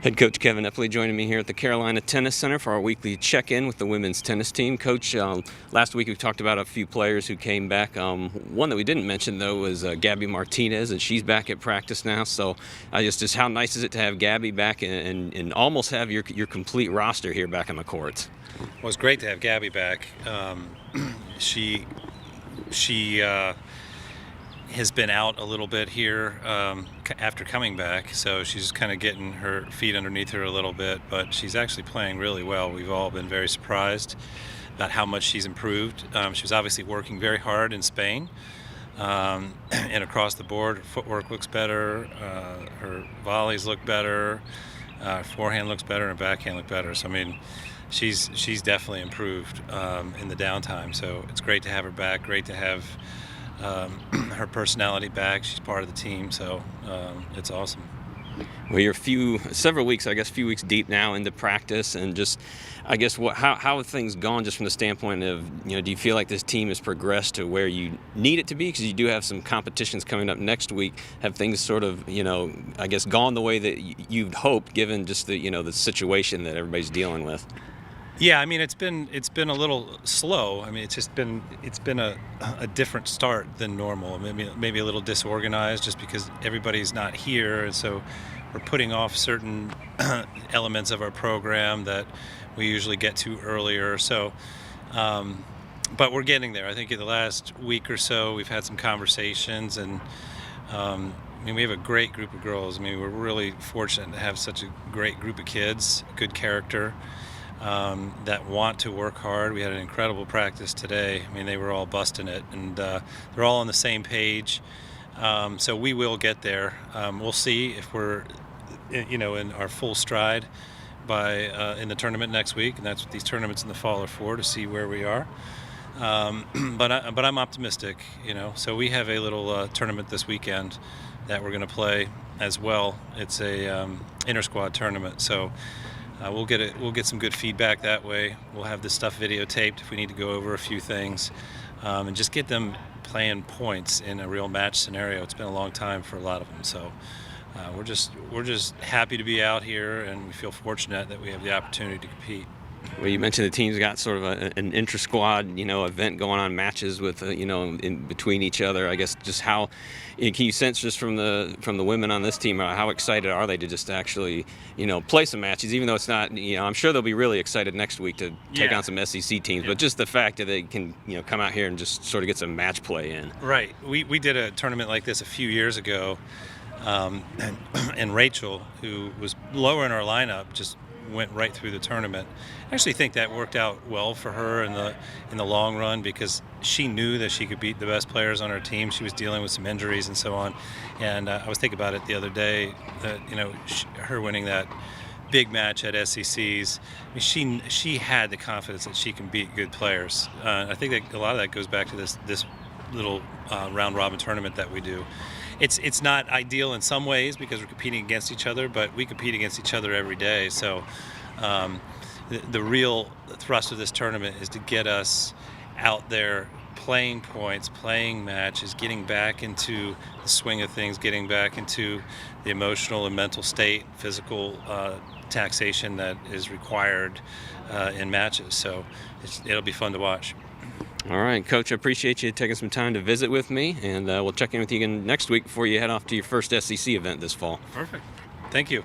Head coach Kevin Epley joining me here at the Carolina Tennis Center for our weekly check-in with the women's tennis team. Coach, last week we talked about a few players who came back. One that we didn't mention, though, was Gabi Martinez, and she's back at practice now. So just how nice is it to have Gabi back and almost have your complete roster here back on the courts? Well, it's great to have Gabi back. She has been out a little bit here after coming back, so she's kind of getting her feet underneath her a little bit, but she's actually playing really well. We've all been very surprised about how much she's improved. She was obviously working very hard in Spain, and across the board, her footwork looks better, her volleys look better, forehand looks better, and backhand look better. So I mean, she's definitely improved in the downtime. So it's great to have her back. Great to have her personality back. She's part of the team, so it's awesome. Well, you're few weeks deep now into practice, and just, I guess, how have things gone just from the standpoint of, do you feel like this team has progressed to where you need it to be? Because you do have some competitions coming up next week. Have things sort of, I guess, gone the way that you'd hoped, given just the, the situation that everybody's dealing with? Yeah, I mean, it's been a little slow. I mean, it's been a different start than normal. Maybe a little disorganized, just because everybody's not here, and so we're putting off certain elements of our program that we usually get to earlier. So, but we're getting there. I think in the last week or so, we've had some conversations, and we have a great group of girls. I mean, we're really fortunate to have such a great group of kids, good character. That want to work hard. We had an incredible practice today. I mean, they were all busting it, and they're all on the same page. So we will get there. We'll see if we're, in our full stride in the tournament next week, and that's what these tournaments in the fall are for, to see where we are. But I'm optimistic. So we have a little tournament this weekend that we're going to play as well. It's a inter-squad tournament. So. We'll get some good feedback that way. We'll have this stuff videotaped if we need to go over a few things, and just get them playing points in a real match scenario. It's been a long time for a lot of them, so we're just happy to be out here, and we feel fortunate that we have the opportunity to compete. Well, you mentioned the team's got sort of an inter-squad, event going on, matches with, in between each other. I guess just how can you sense just from the women on this team, how excited are they to just actually, play some matches, even though it's not, I'm sure they'll be really excited next week to take on some SEC teams, but just the fact that they can, come out here and just sort of get some match play in. Right. We did a tournament like this a few years ago, and Rachel, who was lower in our lineup, just went right through the tournament. I actually think that worked out well for her in the long run, because she knew that she could beat the best players on her team. She was dealing with some injuries and so on, and I was thinking about it the other day that her winning that big match at SECs, she had the confidence that she can beat good players. I think that a lot of that goes back to this little round robin tournament that we do. It's not ideal in some ways because we're competing against each other, but we compete against each other every day. So the real thrust of this tournament is to get us out there playing points, playing matches, getting back into the swing of things, getting back into the emotional and mental state, physical taxation that is required in matches. So it'll be fun to watch. All right, Coach, I appreciate you taking some time to visit with me, and we'll check in with you again next week before you head off to your first SEC event this fall. Perfect. Thank you.